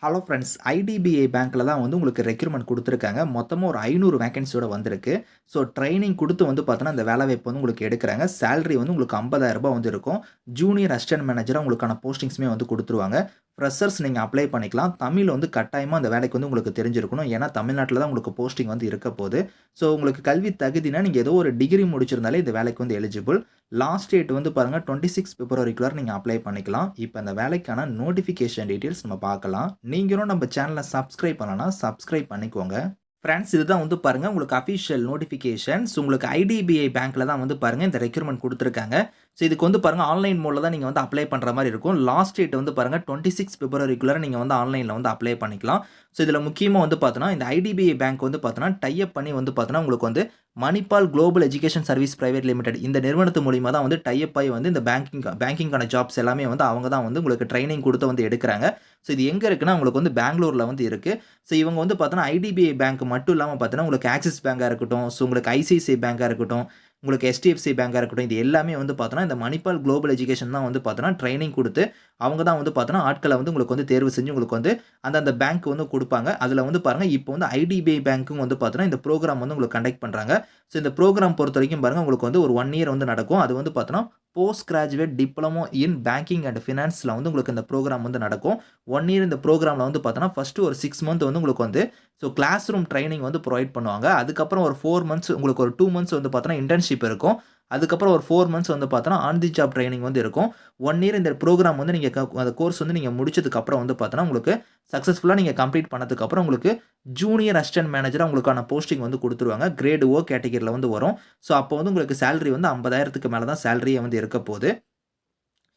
Hello friends. IDBI பேங்க்ல தான் வந்து உங்களுக்கு ரெக்ரூட்மெண்ட் குடுத்துருக்காங்க. மொத்தமா ஒரு 500 வேக்கன்சியோட வந்திருக்கு. ஸோ ட்ரெய்னிங் குடுத்து வந்து பார்த்தோன்னா, இந்த வேலைவாய்ப்பு வந்து உங்களுக்கு எடுக்குறாங்க. சேலரி வந்து உங்களுக்கு ரூ. 50,000 வந்து இருக்கும். ஜூனியர் அசிஸ்டன்ட் மேனேஜரா உங்களுக்கான போஸ்டிங்ஸுமே வந்து குடுத்துருவாங்க. ஃப்ரெஷர்ஸ் நீங்க அப்ளை பண்ணிக்கலாம். தமிழ் வந்து கட்டாயமா அந்த வேலைக்கு வந்து உங்களுக்கு தெரிஞ்சிருக்கணும். ஏன்னா, தமிழ்நாட்ல தான் உங்களுக்கு போஸ்டிங் வந்து இருக்க போது. ஸோ உங்களுக்கு கல்வி தகுதினா, நீங்க ஏதோ ஒரு டிகிரி முடிச்சிருந்தாலே இந்த வேலைக்கு வந்து எலிஜிபிள். லாஸ்ட் டேட் வந்து பாருங்க 26 பிப்ரவரிக்குள்ளார நீங்க அப்ளை பண்ணிக்கலாம். இப்ப இந்த வேலைக்கான நோட்டிஃபிகேஷன் டீட்டெயில்ஸ் நம்ம பார்க்கலாம். நீங்களும் நம்ம சேனல சப்ஸ்கிரைப் பண்ணலனா, சப்ஸ்கிரைப் பண்ணிக்கோங்க. ஃபிரெண்ட்ஸ் இதுதான் வந்து பாருங்க உங்களுக்கு அஃபிஷியல் நோட்டிஃபிகேஷன்ஸ். உங்களுக்கு ஐடிபிஐ பேங்க்ல தான் வந்து பாருங்க இந்த ரெக்ரூட்மெண்ட் குடுத்துருக்காங்க. ஸோ இதுக்கு வந்து பாருங்க ஆன்லைன் மோட்ல தான் நீங்க வந்து அப்ளை பண்ற மாரி இருக்கும். லாஸ்ட் டேட் வந்து பாருங்க 26 பிப்ரவரிக்குள்ளார நீங்க வந்து ஆன்லைன்ல வந்து அப்ளை பண்ணிக்கலாம். ஸோ இதுல முக்கியமா வந்து பார்த்தோன்னா, இந்த ஐடிபிஐ பேங்க் வந்து பார்த்தோன்னா, டை அப் பண்ணி வந்து பார்த்தோன்னா, உங்களுக்கு வந்து Manipal global education service private limited இந்த நிறுவனத்து மூலியமா தான் வந்து டை அப் ஆயி வந்து இந்த பேங்கிங்கான ஜாப்ஸ் எல்லாமே வந்து அவங்க தான் வந்து உங்களுக்கு ட்ரெய்னிங் குடுத்து வந்து எடுக்குறாங்க. ஸோ இது எங்க இருக்குன்னா, உங்களுக்கு வந்து பெங்களூர்ல வந்து இருக்கு. ஸோ இவங்க வந்து பார்த்தோன்னா, ஐடிபிஐ பேங்க் மட்டும் இல்லாம பார்த்தோன்னா, உங்களுக்கு ஆக்சிஸ் பேங்கா இருக்கட்டும், ஸோ உங்களுக்கு ஐசிஐசிஐ பேங்கா இருக்கட்டும், உங்களுக்கு எச்டிஎஃப்சி பேங்கா இருக்கட்டும், இது எல்லாமே வந்து பார்த்தோன்னா, இந்த மணிபால் குளோபல் எஜுகேஷன் தான் வந்து பார்த்தோன்னா, ட்ரெய்னிங் குடுத்து, அவங்க தான் வந்து பார்த்தோன்னா, ஆட்கள வந்து உங்களுக்கு வந்து தேர்வு செஞ்சு உங்களுக்கு வந்து அந்தந்த பேங்க் வந்து குடுப்பாங்க. அதுல வந்து பாருங்க, இப்போ வந்து ஐடிபிஐ பேங்க்கும் வந்து பார்த்தோன்னா, இந்த புரோகிராம் வந்து உங்களுக்கு கண்டக்ட் பண்றாங்க. ஸோ இந்த புரோகிராம் பொறுத்தவரைக்கும் பாருங்க, உங்களுக்கு வந்து ஒரு 1 இயர் வந்து நடக்கும். அது வந்து பார்த்தோன்னா, post graduate diploma in banking and ஃபினான்ஸ்ல வந்து உங்களுக்கு இந்த புரோகிராம் வந்து நடக்கும். 1 இயர் இந்த புரோகிராம்ல வந்து பார்த்தோன்னா, ஃபர்ஸ்ட் ஒரு 6 மந்த் வந்து உங்களுக்கு வந்து கிளாஸ் ரூம் ட்ரெய்னிங் வந்து புரொவைட் பண்ணுவாங்க. அதுக்கப்புறம் ஒரு 4 மந்த்ஸ் உங்களுக்கு ஒரு 2 மந்த்ஸ் வந்து பார்த்தோன்னா, இன்டர்ன்ஷிப் இருக்கும். அதுக்கப்புறம் ஒரு 4 மந்த்ஸ் வந்து பார்த்தோன்னா, ஆன் தி ஜாப் ட்ரெய்னிங் வந்து இருக்கும். 1 இயர் இந்த புரோகிராம் வந்து நீங்க அந்த கோர்ஸ் வந்து நீங்க முடிச்சதுக்கு அப்புறம் வந்து பார்த்தோன்னா, உங்களுக்கு சக்சஸ்ஃபுல்லா நீங்க கம்ப்ளீட் பண்ணதுக்கு அப்புறம் உங்களுக்கு ஜூனியர் அசிஸ்டன்ட் மேனேஜரா உங்களுக்கான போஸ்டிங் வந்து குடுத்துருவாங்க. கிரேட் ஓ கேட்டகரில வந்து வரும். ஸோ அப்போ வந்து உங்களுக்கு சேலரி வந்து 50,000க்கு மேல தான் சேலரியே வந்து இருக்க போது.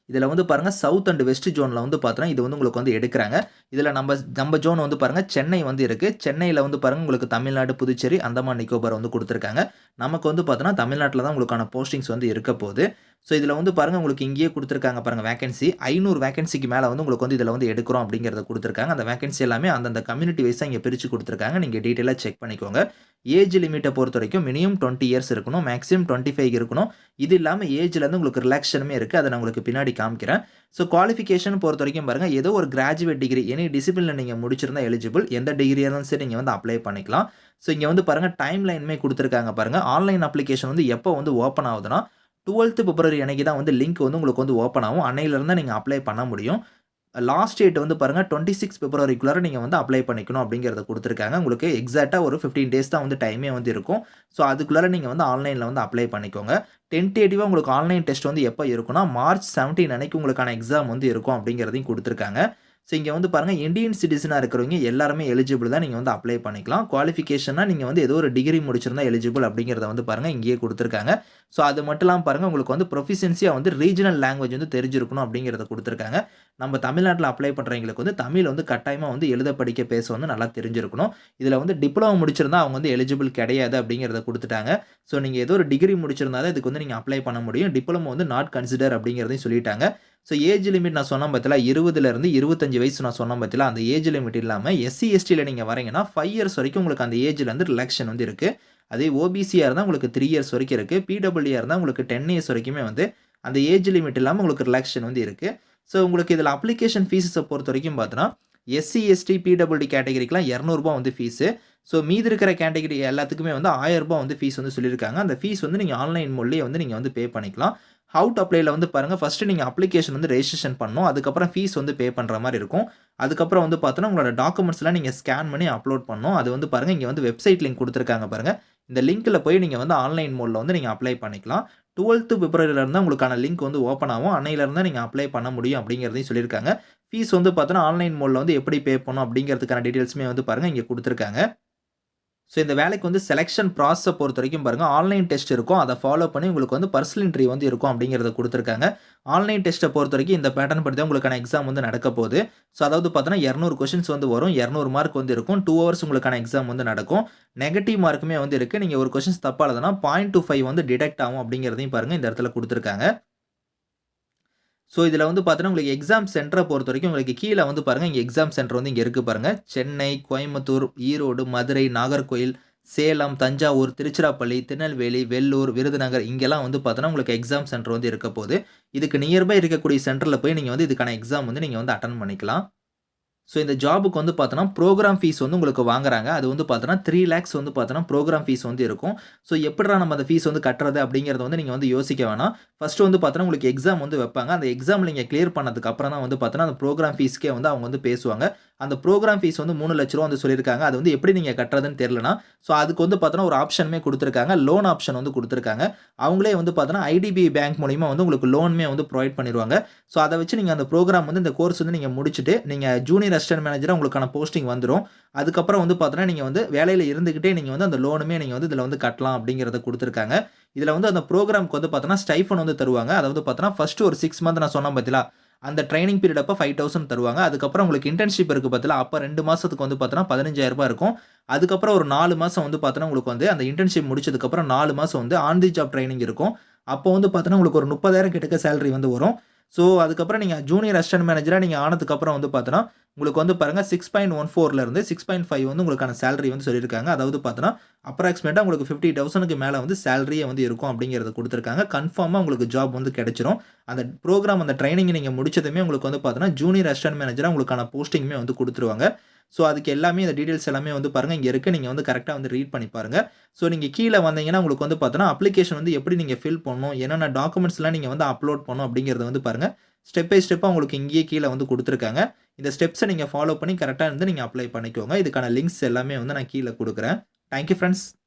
இதுல வந்து பாருங்க சவுத் அண்ட் வெஸ்ட் ஜோன்ல வந்து பார்த்தோன்னா, இது வந்து உங்களுக்கு வந்து எடுக்குறாங்க. இதுல நம்ம ஜோன் வந்து பாருங்க சென்னை வந்து இருக்கு. சென்னையில வந்து பாருங்க உங்களுக்கு தமிழ்நாடு, புதுச்சேரி, அந்தமான் நிக்கோபார் வந்து குடுத்துருக்காங்க. நமக்கு வந்து பார்த்தோன்னா, தமிழ்நாட்ல தான் உங்களுக்கான போஸ்டிங்ஸ் வந்து இருக்க போது. ஸோ இதுல வந்து பாருங்க உங்களுக்கு இங்கேயே குடுத்துருக்காங்க பாருங்க வேக்கன்சி. 500 வேக்கன்சிக்கு மேல வந்து உங்களுக்கு வந்து இதுல வந்து எடுக்குறோம் அப்படிங்கிறத குடுத்துருக்காங்க. அந்த வேக்கன்சி எல்லாமே அந்தந்த கம்யூனிட்டி வைஸா இங்க பிரிச்சு குடுத்துருக்காங்க. நீங்க டீட்டெயிலா செக் பண்ணிக்கோங்க. ஏஜ் லிமிட்ட பொறுத்தவரைக்கும் மினிமம் 20 இயர்ஸ் இருக்கணும். மேக்ஸிமம் 25 இருக்கணும். இது இல்லாம ஏஜ்ல இருந்து உங்களுக்கு ரிலாக்சேஷனுமே இருக்கு. அத நான் உங்களுக்கு பின்னாடி காமிக்கிறேன். ஸோ குவாலிஃபிகேஷன் பொறுத்தவரைக்கும் பாருங்க, ஏதோ ஒரு கிராஜுவேட் டிகிரி எனி டிசிப்ளின்ல நீங்க முடிச்சிருந்தா எலிஜிபிள். எந்த டிகிரியா இருந்தாலும் சரி நீங்க வந்து அப்ளை பண்ணிக்கலாம். ஸோ இங்க வந்து பாருங்க டைம் லைனுமே குடுத்துருக்காங்க பாருங்க. ஆன்லைன் அப்ளிகேஷன் வந்து எப்போ வந்து ஓப்பன் ஆகுதுன்னா, 12th பிப்ரவரி அன்னைக்கு தான் வந்து லிங்க் வந்து உங்களுக்கு வந்து ஓப்பன் ஆகும். அன்னையில இருந்து நீங்க அப்ளை பண்ண முடியும். லாஸ்ட் டேட் வந்து பாருங்க 26 பிப்ரவரிக்குள்ளார நீங்க வந்து அப்ளை பண்ணிக்கணும் அப்படிங்கிறத குடுத்துருக்காங்க. உங்களுக்கு எக்ஸாக்ட்டா ஒரு 15 டேஸ் தான் வந்து டைமே வந்து இருக்கும். ஸோ அதுக்குள்ளார நீங்க வந்து ஆன்லைன்ல வந்து அப்ளை பண்ணிக்கோங்க. டென்டேட்டிவா உங்களுக்கு ஆன்லைன் டெஸ்ட் வந்து எப்ப இருக்கும்னா, மார்ச் 17 அன்னைக்கு உங்களுக்கான எக்ஸாம் வந்து இருக்கும் அப்படிங்கிறதையும் குடுத்துருக்காங்க. ஸோ இங்க வந்து பாருங்க இந்தியன் சிட்டிசனா இருக்கிறவங்க எல்லாருமே எலிஜிபிள் தான். நீங்க வந்து அப்ளை பண்ணிக்கலாம். குவாலிஃபிகேஷன்னா நீங்க வந்து ஏதோ ஒரு டிகிரி முடிச்சிருந்தா எலிஜிபிள் அப்படிங்கிறத வந்து பாருங்க இங்கேயே குடுத்துருக்காங்க. ஸோ அது மட்டும் இல்லாம பாருங்க உங்களுக்கு வந்து ப்ரொஃபிஷியன்சியா வந்து ரீஜனல் லாங்குவேஜ் வந்து தெரிஞ்சிருக்கணும் அப்படிங்கிறத குடுத்துருக்காங்க. நம்ம தமிழ்நாட்ல அப்ளை பண்றவங்களுக்கு வந்து தமிழ் வந்து கட்டாயமா வந்து எழுத, படிக்க, பேச வந்து நல்லா தெரிஞ்சிருக்கணும். இதுல வந்து டிப்ளோமா முடிச்சிருந்தா அவங்க வந்து எலிஜிபிள் கிடையாது அப்படிங்கிறத குடுத்துட்டாங்க. ஸோ நீங்க ஏதோ ஒரு டிகிரி முடிச்சிருந்தா தான் இதுக்கு வந்து நீங்க அப்ளை பண்ண முடியும். டிப்ளமோ வந்து நாட் கன்சிடர் அப்படிங்கிறதையும் சொல்லிட்டாங்க. ஸோ ஏஜ் லிமிட் நான் சொன்னேன் பார்த்தீங்களா, 20ல இருந்து 25 வயசு நான் சொன்னேன் பார்த்தீங்களா, அந்த ஏஜ் லிமிட் இல்லாம எஸ்சி, எஸ்டில நீங்க வரீங்கன்னா 5 இயர்ஸ் வரைக்கும் உங்களுக்கு அந்த ஏஜ்ல இருந்து ரிலாக்சேஷன் வந்து இருக்கு. அதே ஓபிசியா இருந்தா உங்களுக்கு 3 இயர்ஸ் வரைக்கும் இருக்கு. பிடபிள்யூஆ இருந்தா உங்களுக்கு 10 இயர்ஸ் வரைக்குமே வந்து அந்த ஏஜ் லிமிட் இல்லாம உங்களுக்கு ரிலாக்சேஷன் வந்து இருக்கு. ஸோ உங்களுக்கு இதுல அப்ளிகேஷன் ஃபீஸஸ பொறுத்தவரைக்கும் பார்த்தோன்னா, எஸ்சி, எஸ்டி, பிடபிள்யூடி கேட்டகரிக்குலாம் ரூ. 200 வந்து ஃபீஸு. ஸோ மீதி இருக்கிற கேட்டகரி எல்லாத்துக்குமே வந்து ரூ. 1000 வந்து ஃபீஸ் வந்து சொல்லியிருக்காங்க. அந்த ஃபீஸ் வந்து நீங்க ஆன்லைன் மோட்லயே வந்து நீங்க வந்து பே பண்ணிக்கலாம். ஹவ் டூ அப்ளைல வந்து பாருங்க, ஃபர்ஸ்ட் நீங்க அப்ளிகேஷன் வந்து ரெஜிஸ்ட்ரேஷன் பண்ணணும். அதுக்கப்புறம் ஃபீஸ் வந்து பே பண்ற மாரி இருக்கும். அதுக்கப்புறம் வந்து பார்த்தோன்னா, உங்களோட டாக்குமெண்ட்ஸ்லாம் நீங்க ஸ்கேன் பண்ணி அப்லோட் பண்ணணும். அது வந்து பாருங்க, இங்க வந்து வெப்சைட் லிங்க் குடுத்துருக்காங்க பாருங்க. இந்த லிங்க்ல போய் நீங்க வந்து ஆன்லைன் மோட்ல வந்து நீங்க அப்ளை பண்ணிக்கலாம். 12th பிப்ரவரில இருந்து உங்களுக்கான லிங்க் வந்து ஓப்பன் ஆகும். அன்னையில இருந்து நீங்க அப்ளை பண்ண முடியும் அப்படிங்கிறதையும் சொல்லியிருக்காங்க. ஃபீஸ் வந்து பார்த்தோன்னா, ஆன்லைன் மோட்ல வந்து எப்படி பே பண்ணணும் அப்படிங்கிறதுக்கான டீட்டெயில்ஸுமே வந்து பாருங்க இங்க குடுத்துருக்காங்க. ஸோ இந்த வேலைக்கு வந்து செலக்ஷன் ப்ராசஸ பொறுத்தவரைக்கும் பாருங்க, ஆன்லைன் டெஸ்ட் இருக்கும். அத ஃபாலோ பண்ணி உங்களுக்கு வந்து பர்சனல் இன்டர்வியூ வந்து இருக்கும் அப்படிங்கிறத குடுத்துருக்காங்க. ஆன்லைன் டெஸ்ட்ட பொறுத்தவரைக்கும் இந்த பேட்டர்ன் படி தான் உங்களுக்கான எக்ஸாம் வந்து நடக்க போது. ஸோ அதாவது பார்த்தோன்னா 200 கொஸ்டின்ஸ் வந்து வரும். 200 மார்க் வந்து இருக்கும். 2 ஹவர்ஸ் உங்களுக்கான எக்ஸாம் வந்து நடக்கும். நெகட்டிவ் மார்க்குமே வந்து இருக்கு. நீங்க ஒரு கொஸ்டின்ஸ் தப்பா எழுதுனா 0.25 வந்து டிடக்ட் ஆகும் அப்படிங்கிறதையும் பாருங்க இந்த இடத்துல குடுத்துருக்காங்க. ஸோ இதில வந்து பார்த்தீங்கன்னா, உங்களுக்கு எக்ஸாம் சென்டர பொறுத்தவரைக்கும் உங்களுக்கு கீழ வந்து பாருங்க, இங்க எக்ஸாம் சென்டர் வந்து இங்க இருக்கு பாருங்க. சென்னை, கோயம்புத்தூர், ஈரோடு, மதுரை, நாகர்கோயில், சேலம், தஞ்சாவூர், திருச்சிராப்பள்ளி, திருநெல்வேலி, வெல்லூர், விருதுநகர் இங்கெல்லாம் வந்து பார்த்தோன்னா, உங்களுக்கு எக்ஸாம் சென்டர் வந்து இருக்க போது. இதுக்கு நியர்பை இருக்கக்கூடிய சென்டர்ல போய் நீங்க வந்து இதுக்கான எக்ஸாம் வந்து நீங்க வந்து அட்டெண்ட் பண்ணிக்கலாம். ஸோ இந்த ஜாபுக்கு வந்து பார்த்தோன்னா, புரோகிராம் ஃபீஸ் வந்து உங்களுக்கு வாங்குறாங்க. அது வந்து பார்த்தோன்னா, 3 லேக்ஸ் வந்து பார்த்தோன்னா, புரோகிராம் ஃபீஸ் வந்து இருக்கும். ஸோ எப்புட்றா நம்ம அந்த ஃபீஸ் வந்து கட்டுறது அப்படிங்கிறத வந்து நீங்க வந்து யோசிக்க வேணாம். ஃபர்ஸ்ட்டு வந்து பார்த்தோன்னா, உங்களுக்கு எக்ஸாம் வந்து வைப்பாங்க. அந்த எக்ஸாம் நீங்க கிளியர் பண்ணதுக்கு அப்புறம் தான் வந்து பார்த்தோன்னா, அந்த புரோகிராம் ஃபீஸ்க்கே வந்து அவங்க வந்து பேசுவாங்க. அந்த புரோகிராம் ஃபீஸ் வந்து ரூ. 3,00,000 வந்து சொல்லியிருக்காங்க. அது வந்து எப்படி நீங்க கட்டுறதுன்னு தெரியலனா, ஸோ அதுக்கு வந்து பார்த்தோன்னா, ஒரு ஆப்ஷனுமே குடுத்துருக்காங்க. லோன் ஆப்ஷன் வந்து குடுத்துருக்காங்க. அவங்களே வந்து பார்த்தோன்னா, ஐடிபிஐ பேங்க் மூலியமா வந்து உங்களுக்கு லோனுமே வந்து புரொவைட் பண்ணிருவாங்க. ஸோ அத வச்சு நீங்க அந்த புரோகிராம் வந்து இந்த கோர்ஸ் வந்து நீங்க முடிச்சுட்டு, நீங்க ஜூனியர் அசிஸ்டன்ட் மேனேஜரா உங்களுக்கான போஸ்டிங் வந்துரும். அதுக்கப்புறம் வந்து பார்த்தோன்னா, நீங்க வந்து வேலையில இருந்துகிட்டே நீங்க வந்து அந்த லோனுமே நீங்க வந்து இதுல வந்து கட்டலாம் அப்படிங்கிறத குடுத்துருக்காங்க. இதுல வந்து அந்த புரோகிராம்க்கு வந்து பார்த்தோன்னா, ஸ்டைஃபன் வந்து தருவாங்க. அதாவது பார்த்தோன்னா, ஃபர்ஸ்ட் ஒரு 6 மந்த் நான் சொன்னேன் பார்த்தீங்களா? அந்த ட்ரெய்னிங் பீரியட் அப்ப 5,000 தருவாங்க. அதுக்கப்புறம் உங்களுக்கு இன்டர்ன்ஷிப் இருக்கு பார்த்தீங்களா? அப்ப 2 மாசத்துக்கு வந்து பார்த்தோன்னா, ரூ. 15,000 இருக்கும். அதுக்கப்புறம் ஒரு 4 மாசம் வந்து பார்த்தோன்னா, உங்களுக்கு வந்து அந்த இன்டர்ன்ஷிப் முடிச்சதுக்கப்புறம் 4 மாசம் வந்து ஆன் தி ஜாப் ட்ரெய்னிங் இருக்கும். அப்போ வந்து பார்த்தோன்னா, உங்களுக்கு ஒரு 30,000 கிட்டக்க சேலரி வந்து வரும். ஸோ, அதுக்கப்புறம் நீங்க ஜூனியர் அசிஸ்டன்ட் மேனேஜரா நீங்க ஆனதுக்கப்புறம் வந்து பார்த்தோன்னா, உங்களுக்கு வந்து பாருங்க 6.14 இருந்து 6.5 வந்து உங்களுக்கான சேலரி வந்து சொல்லியிருக்காங்க. அதாவது பார்த்தோன்னா, அப்ராக்ஸிமேட்டா உங்களுக்கு 50,000க்கு மேல வந்து சேலரியே வந்து இருக்கும் அப்படிங்கிறத குடுத்துருக்காங்க. கன்ஃபார்மா உங்களுக்கு ஜாப் வந்து கிடைச்சிரும். அந்த புரோகிராம் அந்த ட்ரெய்னிங் நீங்க முடிச்சதுமே உங்களுக்கு வந்து பார்த்தோன்னா, ஜூனியர் அசிஸ்டன்ட் மேனேஜரா உங்களுக்கான போஸ்டிங்குமே வந்து குடுத்துருவாங்க. ஸோ, அதுக்கு எல்லாமே இந்த டீட்டெயில்ஸ் எல்லாமே வந்து பாருங்க இங்க இருக்கு. நீங்க வந்து கரெக்ட்டா வந்து ரீட் பண்ணி பாருங்க. ஸோ, நீங்க கீழ வந்தீங்கன்னா, உங்களுக்கு வந்து பார்த்தோன்னா, அப்ளிகேஷன் வந்து எப்படி நீங்க ஃபில் பண்ணணும், என்னென்ன டாக்குமெண்ட்ஸ்லாம் நீங்க வந்து அப்லோட் பண்ணணும் அப்படிங்கிறத வந்து பாருங்க. ஸ்டெப் பை ஸ்டெப்பா உங்களுக்கு இங்கேயே கீழ வந்து குடுத்துருக்காங்க. இந்த ஸ்டெப்ஸ நீங்க ஃபாலோ பண்ணி கரெக்ட்டா இருந்து நீங்க அப்ளை பண்ணிக்கோங்க. இதுக்கான லிங்க்ஸ் எல்லாமே வந்து நான் கீழ குடுக்குறேன். Thank you friends.